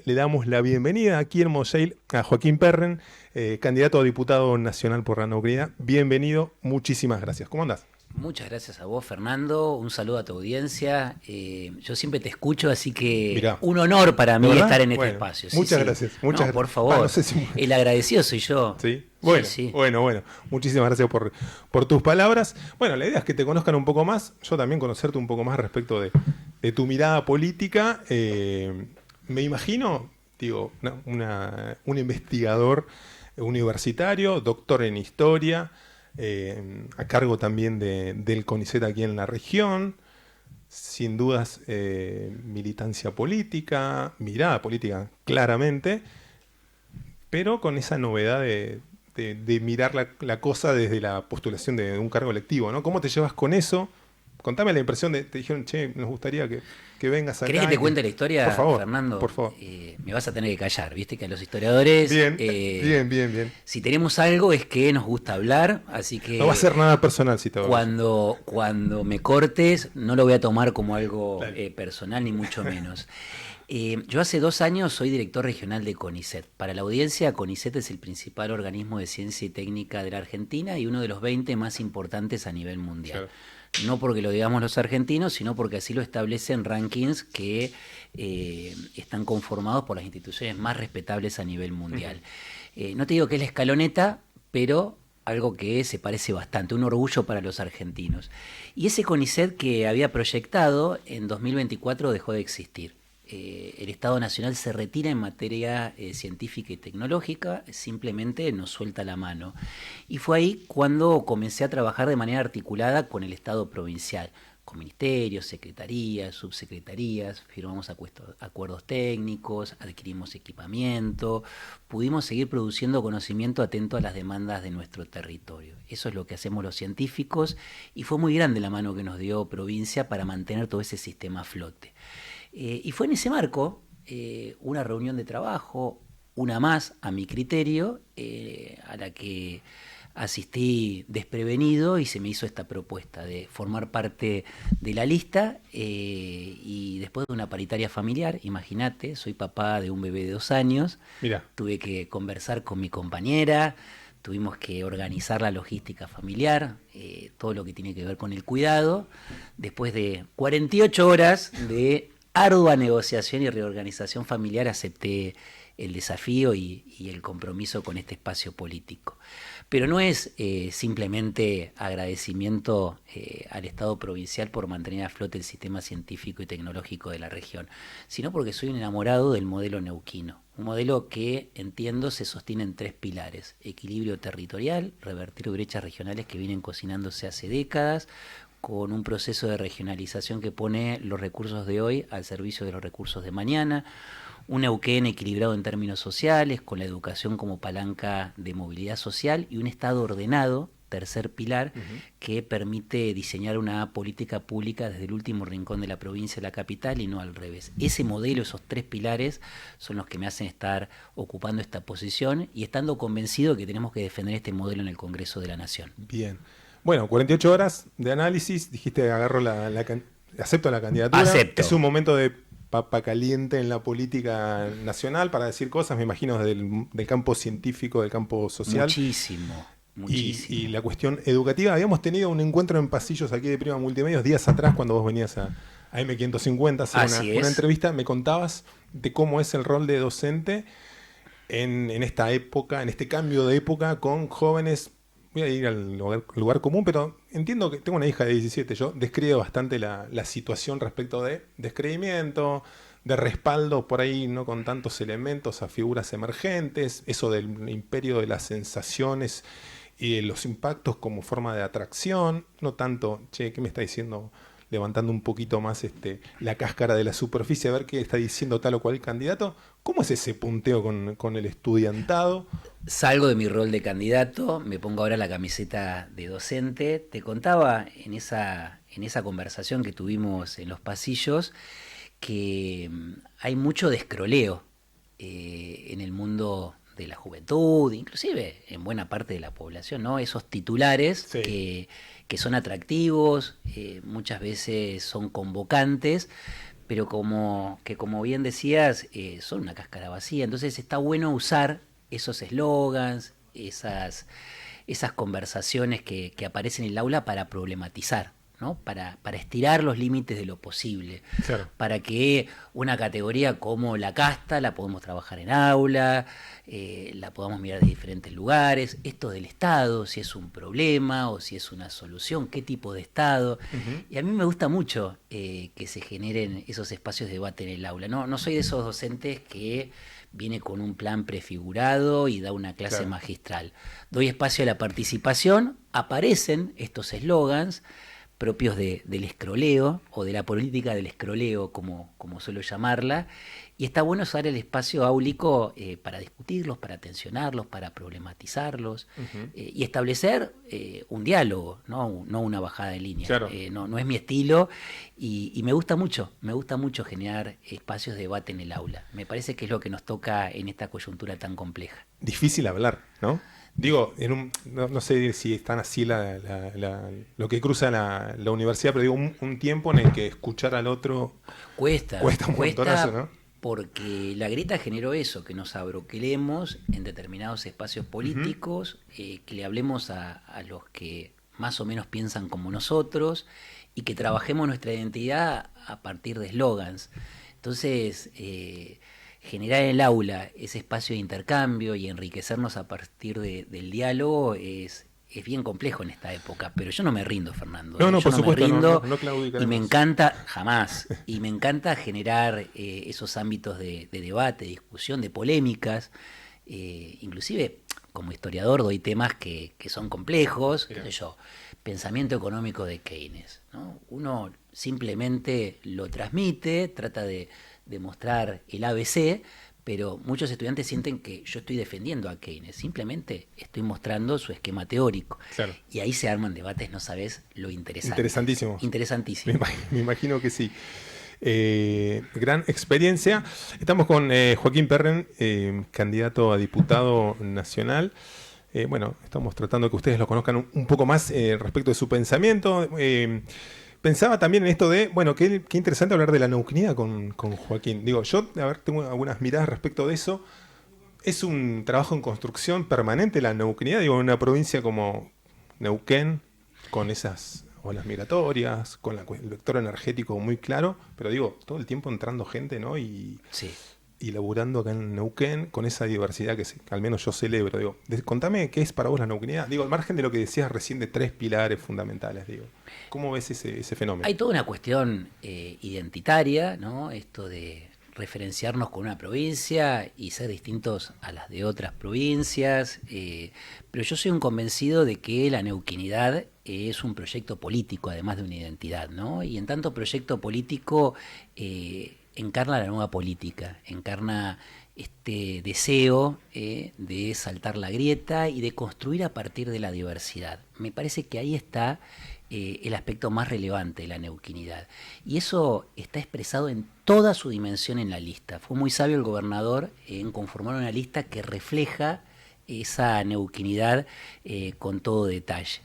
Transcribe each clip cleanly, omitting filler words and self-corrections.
le damos la bienvenida aquí en Moseil a Joaquín Perren, candidato a diputado nacional por la Neuquina. Bienvenido, muchísimas gracias. ¿Cómo andás? Muchas gracias a vos, Fernando. Un saludo a tu audiencia. Yo siempre te escucho, así que Mirá, un honor para ¿de mí verdad? estar en este Bueno, espacio. Sí, muchas sí. gracias. No, por Ah, no favor. sé si... El agradecido soy yo. ¿Sí? Sí, Bueno, sí. bueno. Muchísimas gracias por tus palabras. Bueno, la idea es que te conozcan un poco más, yo también conocerte un poco más respecto de tu mirada política. Me imagino, digo, un investigador universitario, doctor en historia, a cargo también del CONICET aquí en la región. Sin dudas, militancia política, mirada política, claramente, pero con esa novedad de mirar la cosa desde la postulación de un cargo electivo, ¿no? ¿Cómo te llevas con eso? Contame la impresión de, te dijeron, che, nos gustaría que vengas ¿Querés que acá. te cuente la Por historia, favor, por Fernando? favor. Me vas a tener que callar, viste que a los historiadores, Bien, bien. si tenemos algo es que nos gusta hablar, así No va a ser que nada personal si te va a decir. cuando me cortes no lo voy a tomar como algo Dale. personal, ni mucho menos. Yo hace 2 años soy director regional de CONICET. Para la audiencia, CONICET es el principal organismo de ciencia y técnica de la Argentina y uno de los 20 más importantes a nivel mundial. Claro. No porque lo digamos los argentinos, sino porque así lo establecen rankings que están conformados por las instituciones más respetables a nivel mundial. No te digo que es la escaloneta, pero algo que se parece bastante, un orgullo para los argentinos. Y ese CONICET que había proyectado en 2024 dejó de existir. El Estado Nacional se retira en materia científica y tecnológica, simplemente nos suelta la mano. Y fue ahí cuando comencé a trabajar de manera articulada con el Estado provincial, con ministerios, secretarías, subsecretarías, firmamos acuerdos técnicos, adquirimos equipamiento, pudimos seguir produciendo conocimiento atento a las demandas de nuestro territorio. Eso es lo que hacemos los científicos y fue muy grande la mano que nos dio provincia para mantener todo ese sistema a flote. Y fue en ese marco, una reunión de trabajo, una más a mi criterio, a la que asistí desprevenido y se me hizo esta propuesta de formar parte de la lista y después de una paritaria familiar, imagínate, soy papá de un bebé de 2 años, Mira, tuve que conversar con mi compañera, tuvimos que organizar la logística familiar, todo lo que tiene que ver con el cuidado, después de 48 horas de ardua negociación y reorganización familiar acepté el desafío y el compromiso con este espacio político. Pero no es simplemente agradecimiento al Estado provincial por mantener a flote el sistema científico y tecnológico de la región, sino porque soy un enamorado del modelo neuquino. Un modelo que, entiendo, se sostiene en 3 pilares: equilibrio territorial, revertir brechas regionales que vienen cocinándose hace décadas, con un proceso de regionalización que pone los recursos de hoy al servicio de los recursos de mañana, un Neuquén equilibrado en términos sociales, con la educación como palanca de movilidad social y un Estado ordenado, tercer pilar, que permite diseñar una política pública desde el último rincón de la provincia a la capital y no al revés. Ese modelo, esos 3 pilares, son los que me hacen estar ocupando esta posición y estando convencido que tenemos que defender este modelo en el Congreso de la Nación. bien. Bueno, 48 horas de análisis, dijiste acepto la candidatura. Acepto. Es un momento de papa caliente en la política nacional para decir cosas, me imagino, del campo científico, del campo social. Muchísimo. Y la cuestión educativa. Habíamos tenido un encuentro en pasillos aquí de Prima Multimedios días atrás cuando vos venías a M550 a hacer una entrevista. Me contabas de cómo es el rol de docente en esta época, en este cambio de época con jóvenes. Voy a ir al lugar común, pero entiendo que tengo una hija de 17. Yo describo bastante la situación respecto de descreimiento, de respaldo por ahí no con tantos elementos a figuras emergentes, eso del imperio de las sensaciones y de los impactos como forma de atracción, no tanto, che, ¿qué me está diciendo? Levantando un poquito más la cáscara de la superficie a ver qué está diciendo tal o cual candidato. ¿Cómo es ese punteo con el estudiantado? Salgo de mi rol de candidato, me pongo ahora la camiseta de docente. Te contaba en esa conversación que tuvimos en los pasillos que hay mucho descroleo en el mundo de la juventud, inclusive en buena parte de la población, ¿no? Esos titulares Sí. que son atractivos, muchas veces son convocantes, pero como bien decías, son una cáscara vacía. Entonces está bueno usar esos eslogans, esas conversaciones que aparecen en el aula para problematizar, ¿no? Para estirar los límites de lo posible, claro, para que una categoría como la casta la podamos trabajar en aula, la podamos mirar de diferentes lugares, esto del Estado, si es un problema o si es una solución, qué tipo de Estado. Y a mí me gusta mucho que se generen esos espacios de debate en el aula. No soy de esos docentes que viene con un plan prefigurado y da una clase magistral. Doy espacio a la participación, aparecen estos eslogans propios del escroleo o de la política del escroleo, como suelo llamarla, y está bueno usar el espacio áulico para discutirlos, para tensionarlos, para problematizarlos y establecer un diálogo, no una bajada de línea. Claro. No es mi estilo y me gusta mucho generar espacios de debate en el aula. Me parece que es lo que nos toca en esta coyuntura tan compleja. Difícil hablar, ¿no? Digo, no sé si están así lo que cruza la universidad, pero digo, un tiempo en el que escuchar al otro cuesta un montonazo, ¿no? Porque la grieta generó eso, que nos abroquelemos en determinados espacios políticos, que le hablemos a los que más o menos piensan como nosotros y que trabajemos nuestra identidad a partir de eslogans. Entonces, generar en el aula ese espacio de intercambio y enriquecernos a partir del diálogo es bien complejo en esta época, pero yo no me rindo, Fernando. No, yo por supuesto, me rindo no claudicaremos. y me encanta, jamás, y me encanta generar esos ámbitos de debate, de discusión, de polémicas, inclusive como historiador doy temas que son complejos, qué sé yo, pensamiento económico de Keynes, ¿no? Uno simplemente lo transmite, trata de mostrar el ABC, pero muchos estudiantes sienten que yo estoy defendiendo a Keynes, simplemente estoy mostrando su esquema teórico. Claro. Y ahí se arman debates, no sabes lo interesante. Interesantísimo. Interesantísimo. Me imagino que sí. Gran experiencia. Estamos con Joaquín Perren, candidato a diputado nacional. Bueno, estamos tratando que ustedes lo conozcan un poco más respecto de su pensamiento. Pensaba también en esto de, bueno, qué interesante hablar de la neuquinidad con Joaquín. Digo, yo, tengo algunas miradas respecto de eso. Es un trabajo en construcción permanente la neuquinidad, digo, en una provincia como Neuquén, con esas olas migratorias, con el vector energético muy claro, pero digo, todo el tiempo entrando gente, ¿no? Y laburando acá en Neuquén con esa diversidad que al menos yo celebro. Digo, contame qué es para vos la neuquinidad. Digo, al margen de lo que decías recién de 3 pilares fundamentales, digo. ¿Cómo ves ese fenómeno? Hay toda una cuestión identitaria, ¿no? Esto de referenciarnos con una provincia y ser distintos a las de otras provincias, pero yo soy un convencido de que la neuquinidad es un proyecto político, además de una identidad, ¿no? Y en tanto proyecto político encarna la nueva política, encarna este deseo de saltar la grieta y de construir a partir de la diversidad. Me parece que ahí está el aspecto más relevante de la neuquinidad. Y eso está expresado en toda su dimensión en la lista. Fue muy sabio el gobernador en conformar una lista que refleja esa neuquinidad con todo detalle.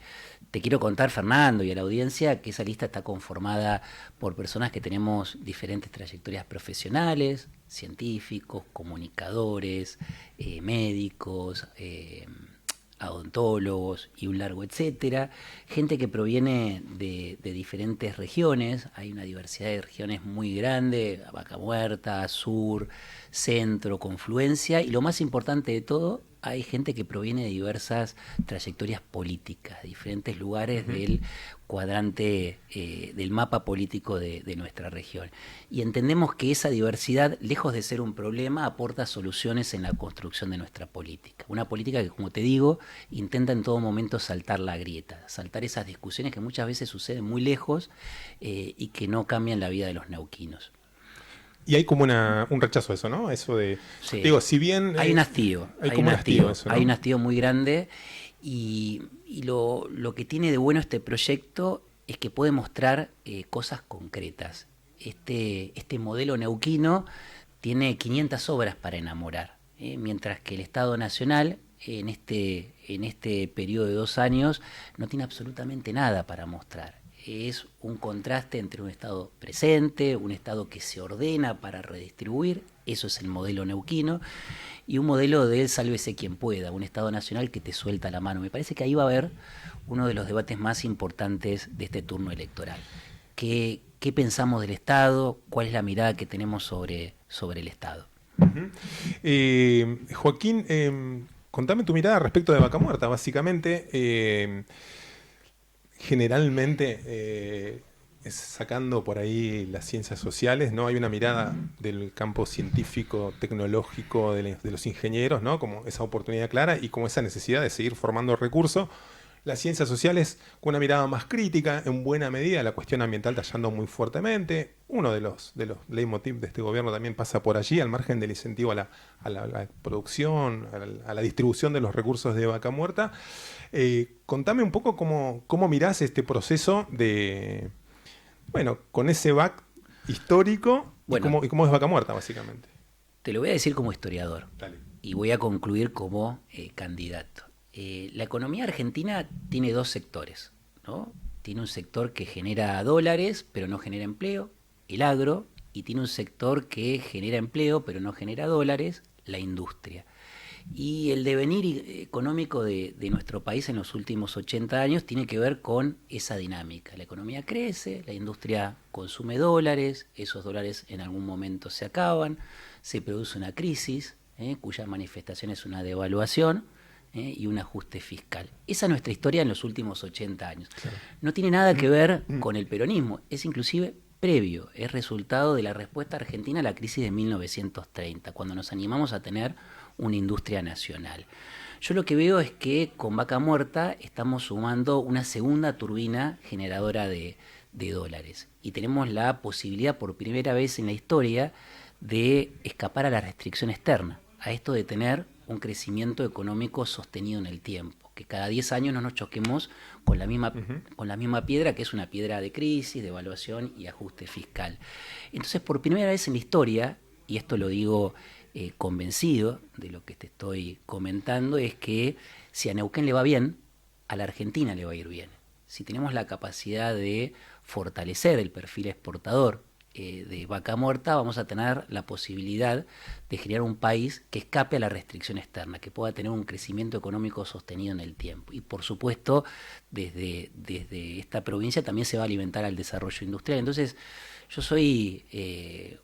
Te quiero contar, Fernando, y a la audiencia, que esa lista está conformada por personas que tenemos diferentes trayectorias profesionales, científicos, comunicadores, médicos, odontólogos y un largo etcétera, gente que proviene de diferentes regiones. Hay una diversidad de regiones muy grande: Vaca Muerta, Sur, Centro, Confluencia, y lo más importante de todo, hay gente que proviene de diversas trayectorias políticas, de diferentes lugares del cuadrante, del mapa político de nuestra región. Y entendemos que esa diversidad, lejos de ser un problema, aporta soluciones en la construcción de nuestra política. Una política que, como te digo, intenta en todo momento saltar la grieta, saltar esas discusiones que muchas veces suceden muy lejos y que no cambian la vida de los neuquinos. Y hay como un rechazo a eso, ¿no? Eso de... Sí. Digo, si bien... Hay un hastío. Hay un hastío, eso, ¿no? Hay un hastío muy grande y lo que tiene de bueno este proyecto es que puede mostrar cosas concretas. Este modelo neuquino tiene 500 obras para enamorar, mientras que el Estado Nacional en este periodo de 2 años no tiene absolutamente nada para mostrar. es un contraste entre un Estado presente, un Estado que se ordena para redistribuir, eso es el modelo neuquino, y un modelo de sálvese quien pueda, un Estado nacional que te suelta la mano. Me parece que ahí va a haber uno de los debates más importantes de este turno electoral. ¿Qué pensamos del Estado? ¿Cuál es la mirada que tenemos sobre el Estado? Joaquín, contame tu mirada respecto de Vaca Muerta, básicamente. Generalmente, sacando por ahí las ciencias sociales, ¿no? Hay una mirada del campo científico, tecnológico, de los ingenieros, ¿no? Como esa oportunidad clara y como esa necesidad de seguir formando recursos. Las ciencias sociales con una mirada más crítica, en buena medida, la cuestión ambiental tallando muy fuertemente. Uno de los leitmotiv de este gobierno también pasa por allí, al margen del incentivo a la producción, a la distribución de los recursos de Vaca Muerta. Contame un poco cómo mirás este proceso de, bueno, con ese back histórico, bueno, y cómo es Vaca Muerta, básicamente. Te lo voy a decir como historiador. Dale. Y voy a concluir como candidato. La economía argentina tiene dos sectores, ¿no? Tiene un sector que genera dólares, pero no genera empleo, el agro, y tiene un sector que genera empleo, pero no genera dólares, la industria. Y el devenir económico de nuestro país en los últimos 80 años tiene que ver con esa dinámica. La economía crece, la industria consume dólares, esos dólares en algún momento se acaban, se produce una crisis, cuya manifestación es una devaluación, y un ajuste fiscal. Esa es nuestra historia en los últimos 80 años. Claro. No tiene nada que ver con el peronismo, es inclusive previo, es resultado de la respuesta argentina a la crisis de 1930, cuando nos animamos a tener una industria nacional. Yo lo que veo es que con Vaca Muerta estamos sumando una segunda turbina generadora de dólares y tenemos la posibilidad por primera vez en la historia de escapar a la restricción externa, a esto de tener un crecimiento económico sostenido en el tiempo, que cada 10 años no nos choquemos con la misma piedra, que es una piedra de crisis, de evaluación y ajuste fiscal. Entonces, por primera vez en la historia, y esto lo digo convencido de lo que te estoy comentando, es que si a Neuquén le va bien, a la Argentina le va a ir bien. Si tenemos la capacidad de fortalecer el perfil exportador de Vaca Muerta, vamos a tener la posibilidad de generar un país que escape a la restricción externa, que pueda tener un crecimiento económico sostenido en el tiempo. Y por supuesto, desde esta provincia también se va a alimentar al desarrollo industrial. Entonces, yo soy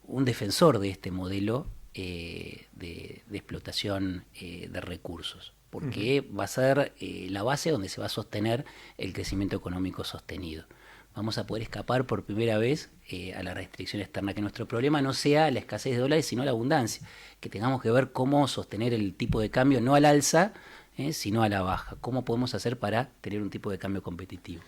un defensor de este modelo de explotación de recursos, porque va a ser la base donde se va a sostener el crecimiento económico sostenido. Vamos a poder escapar por primera vez a la restricción externa, que nuestro problema no sea la escasez de dólares, sino la abundancia, que tengamos que ver cómo sostener el tipo de cambio no al alza, sino a la baja. ¿Cómo podemos hacer para tener un tipo de cambio competitivo?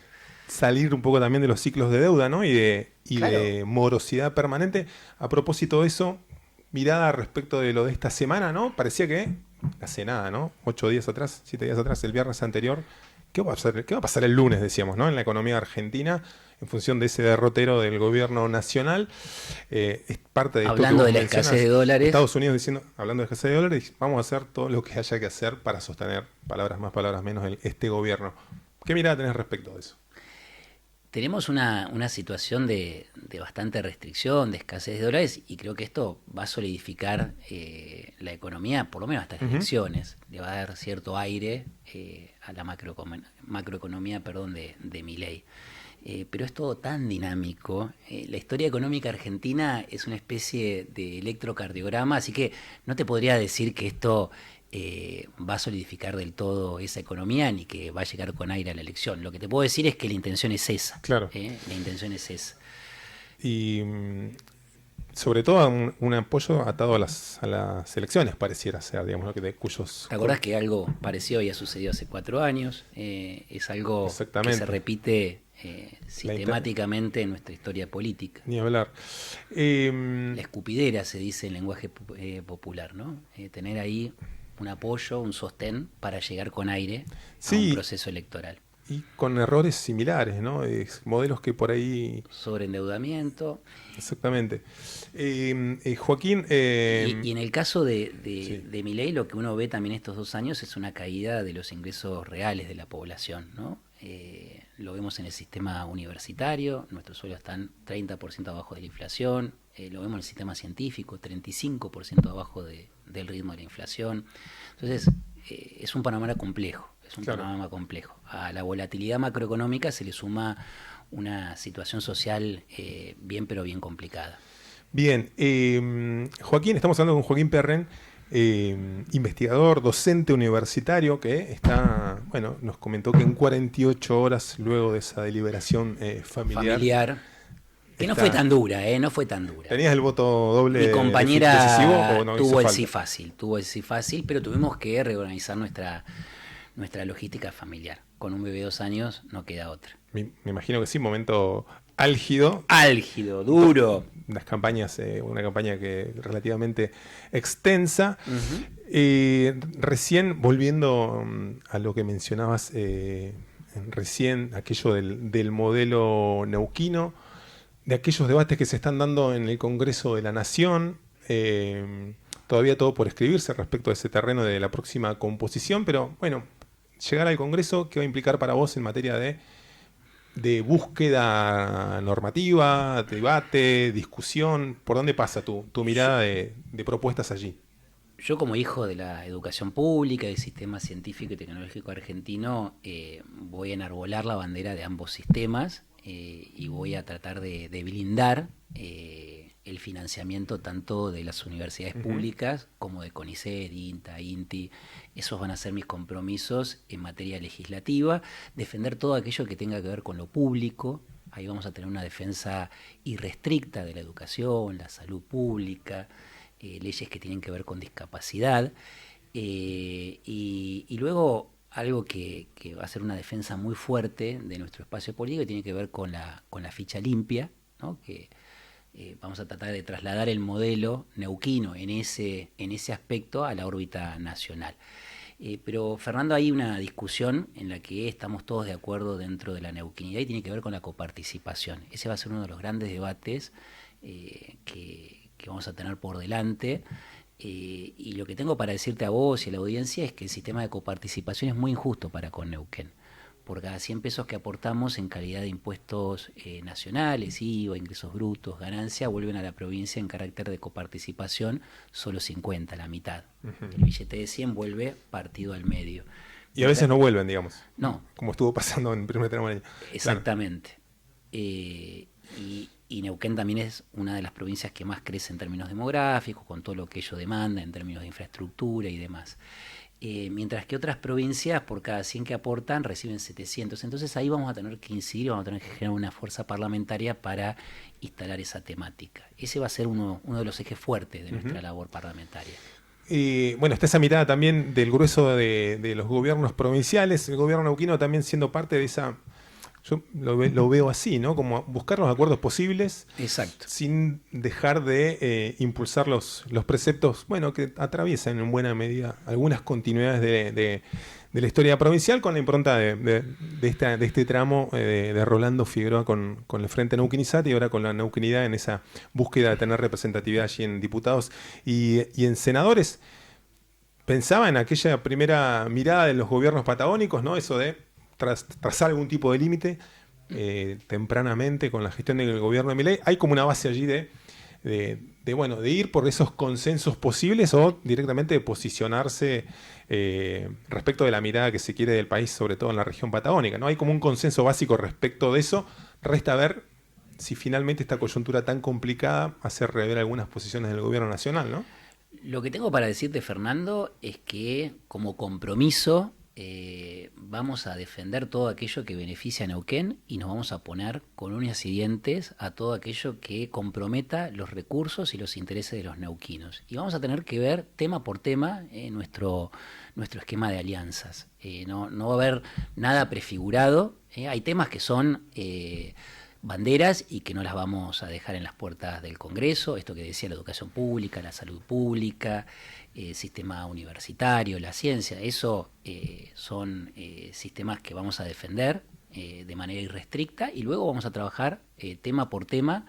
Salir un poco también de los ciclos de deuda, ¿no? y de morosidad permanente. A propósito de eso, mirada respecto de lo de esta semana, ¿no? Parecía que hace nada, ¿no? 8 días atrás, 7 días atrás, el viernes anterior. ¿Qué va a pasar el lunes, decíamos, ¿no? En la economía argentina, en función de ese derrotero del gobierno nacional? Es parte de hablando de la escasez de dólares. Estados Unidos diciendo, hablando de escasez de dólares, vamos a hacer todo lo que haya que hacer para sostener, palabras más, palabras menos, este gobierno. ¿Qué mirada tenés respecto de eso? Tenemos una situación de bastante restricción, de escasez de dólares, y creo que esto va a solidificar la economía, por lo menos hasta las elecciones. Le va a dar cierto aire a la macroeconomía de Milei. Pero es todo tan dinámico. La historia económica argentina es una especie de electrocardiograma, así que no te podría decir que esto va a solidificar del todo esa economía ni que va a llegar con aire a la elección. Lo que te puedo decir es que la intención es esa. Claro. La intención es esa. Y sobre todo un apoyo atado a las elecciones, pareciera ser, digamos, ¿no? Cuyos... ¿Te acordás que algo parecido había sucedido hace 4 años? Es algo que se repite sistemáticamente en nuestra historia política. Ni hablar. La escupidera se dice en lenguaje popular, ¿no? Tener ahí un apoyo, un sostén para llegar con aire a un proceso electoral. Y con errores similares, ¿no? Modelos que por ahí... Sobreendeudamiento. Exactamente. Joaquín... Y en el caso de Milei, lo que uno ve también estos 2 años es una caída de los ingresos reales de la población, ¿no? lo vemos en el sistema universitario, nuestros sueldos están 30% abajo de la inflación, lo vemos en el sistema científico, 35% abajo del ritmo de la inflación. Entonces, es un panorama complejo, panorama complejo. A la volatilidad macroeconómica se le suma una situación social bien complicada. Bien, Joaquín, estamos hablando con Joaquín Perren, investigador, docente universitario, que está, bueno, nos comentó que en 48 horas luego de esa deliberación familiar que no fue tan dura, no fue tan dura. ¿Tenías el voto doble? Mi compañera decisivo, o no tuvo el sí fácil, pero tuvimos que reorganizar nuestra logística familiar. Con un bebé de 2 años no queda otra. Me imagino que sí, momento álgido. Álgido, duro. Una campaña que relativamente extensa. Recién, volviendo a lo que mencionabas recién, aquello del modelo neuquino, de aquellos debates que se están dando en el Congreso de la Nación, todavía todo por escribirse respecto a ese terreno de la próxima composición, pero bueno, llegar al Congreso, ¿qué va a implicar para vos en materia de búsqueda normativa, debate, discusión? ¿Por dónde pasa tu mirada de propuestas allí? Yo, como hijo de la educación pública, del sistema científico y tecnológico argentino, voy a enarbolar la bandera de ambos sistemas y voy a tratar de blindar el financiamiento tanto de las universidades públicas como de CONICET, INTA, INTI. Esos van a ser mis compromisos en materia legislativa, defender todo aquello que tenga que ver con lo público. Ahí vamos a tener una defensa irrestricta de la educación, la salud pública, leyes que tienen que ver con discapacidad, y luego algo que va a ser una defensa muy fuerte de nuestro espacio político, que tiene que ver con la ficha limpia, ¿no? Que vamos a tratar de trasladar el modelo neuquino en ese aspecto a la órbita nacional. Pero, Fernando, hay una discusión en la que estamos todos de acuerdo dentro de la neuquinidad y tiene que ver con la coparticipación. Ese va a ser uno de los grandes debates que vamos a tener por delante. Y lo que tengo para decirte a vos y a la audiencia es que el sistema de coparticipación es muy injusto para con Neuquén. Por cada 100 pesos que aportamos en calidad de impuestos nacionales, IVA, ingresos brutos, ganancia, vuelven a la provincia en carácter de coparticipación solo 50, la mitad. El billete de 100 vuelve partido al medio. Y a veces no vuelven, digamos. No. Como estuvo pasando en el primer tramo del año. Exactamente. Y Neuquén también es una de las provincias que más crece en términos demográficos, con todo lo que ello demanda en términos de infraestructura y demás. Mientras que otras provincias, por cada 100 que aportan, reciben 700. Entonces ahí vamos a tener que incidir, vamos a tener que generar una fuerza parlamentaria para instalar esa temática. Ese va a ser uno de los ejes fuertes de nuestra labor parlamentaria. Bueno, está esa mirada también del grueso de los gobiernos provinciales, el gobierno neuquino también siendo parte de esa... Yo lo veo así, ¿no? Como buscar los acuerdos posibles. Exacto. Sin dejar de impulsar los preceptos, bueno, que atraviesan en buena medida algunas continuidades de la historia provincial, con la impronta de este tramo de Rolando Figueroa con el Frente Neuquinizate y ahora con la Neuquinidad en esa búsqueda de tener representatividad allí en diputados y en senadores. Pensaba en aquella primera mirada de los gobiernos patagónicos, ¿no? Eso de trazar algún tipo de límite tempranamente con la gestión del gobierno de Milei. Hay como una base allí de ir por esos consensos posibles o directamente de posicionarse respecto de la mirada que se quiere del país, sobre todo en la región patagónica, ¿no? Hay como un consenso básico respecto de eso. Resta ver si finalmente esta coyuntura tan complicada hace rever algunas posiciones del gobierno nacional, ¿no? Lo que tengo para decirte, Fernando, es que como compromiso vamos a defender todo aquello que beneficia a Neuquén y nos vamos a poner con uñas y dientes a todo aquello que comprometa los recursos y los intereses de los neuquinos. Y vamos a tener que ver tema por tema nuestro esquema de alianzas. No va a haber nada prefigurado. Hay temas que son banderas y que no las vamos a dejar en las puertas del Congreso. Esto que decía, la educación pública, la salud pública, sistema universitario, la ciencia, eso son sistemas que vamos a defender de manera irrestricta y luego vamos a trabajar tema por tema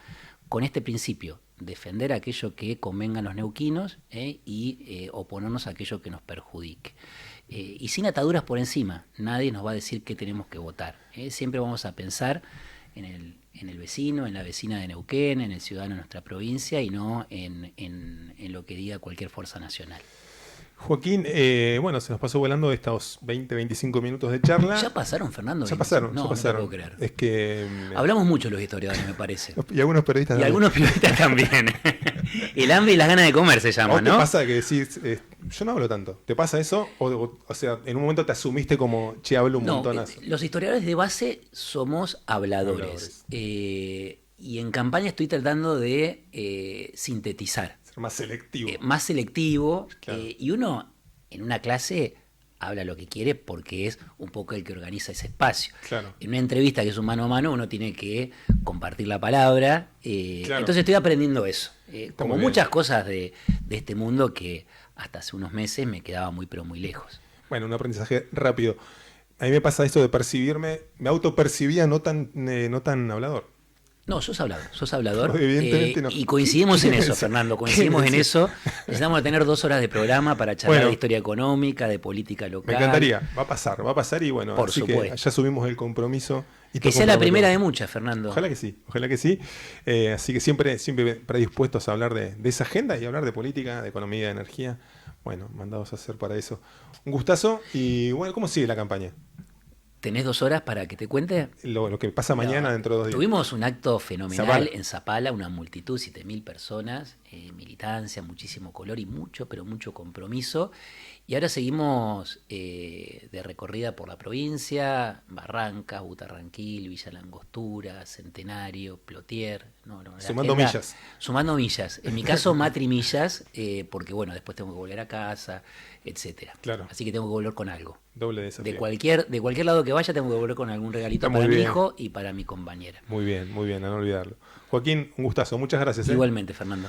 con este principio defender aquello que convenga a los neuquinos y oponernos a aquello que nos perjudique. Y sin ataduras por encima, nadie nos va a decir qué tenemos que votar. Siempre vamos a pensar en el vecino, en la vecina de Neuquén, en el ciudadano de nuestra provincia y no en lo que diga cualquier fuerza nacional. Joaquín, bueno, se nos pasó volando estos 20, 25 minutos de charla. ¿Ya pasaron, Fernando? Ya pasaron, no, ya pasaron. No puedo creer. Es que... Hablamos mucho los historiadores, me parece. Y algunos periodistas también. Y algunos periodistas también. El hambre y las ganas de comer se llama, ¿no? ¿Te pasa que decís, yo no hablo tanto? ¿Te pasa eso? O sea, en un momento te asumiste como, che, hablo un montonazo. Los historiadores de base somos habladores. Y en campaña estoy tratando de sintetizar. Más selectivo. Más selectivo. Claro. Y uno en una clase habla lo que quiere porque es un poco el que organiza ese espacio. Claro. En una entrevista que es un mano a mano uno tiene que compartir la palabra. Claro. Entonces estoy aprendiendo eso. Como muchas cosas de este mundo que hasta hace unos meses me quedaba muy pero muy lejos. Bueno, un aprendizaje rápido. A mí me pasa esto de percibirme, me autopercibía no tan hablador. No, sos hablador. Evidentemente no. Y coincidimos en eso, Fernando, coincidimos en eso. Necesitamos tener 2 horas de programa para charlar de historia económica, de política local. Me encantaría, va a pasar y bueno, por así supuesto. Que ya subimos el compromiso. Y que sea la primera de muchas, Fernando. Ojalá que sí. Así que siempre predispuestos a hablar de esa agenda y hablar de política, de economía, de energía. Bueno, mandados a hacer para eso. Un gustazo y bueno, ¿cómo sigue la campaña? ¿Tenés 2 horas para que te cuente? Lo que pasa mañana dentro de 2 días. Tuvimos un acto fenomenal en Zapala, una multitud, 7.000 personas, militancia, muchísimo color y mucho, pero mucho compromiso. Y ahora seguimos de recorrida por la provincia, Barrancas, Butarranquil, Villa Langostura, Centenario, Plotier. Sumando millas. Sumando millas. En mi caso, matrimillas, porque bueno, después tengo que volver a casa, etcétera. Claro. Así que tengo que volver con algo. Doble desafío. De cualquier lado que vaya tengo que volver con algún regalito para mi hijo y para mi compañera. Muy bien, a no olvidarlo. Joaquín, un gustazo, muchas gracias. Igualmente, Fernando.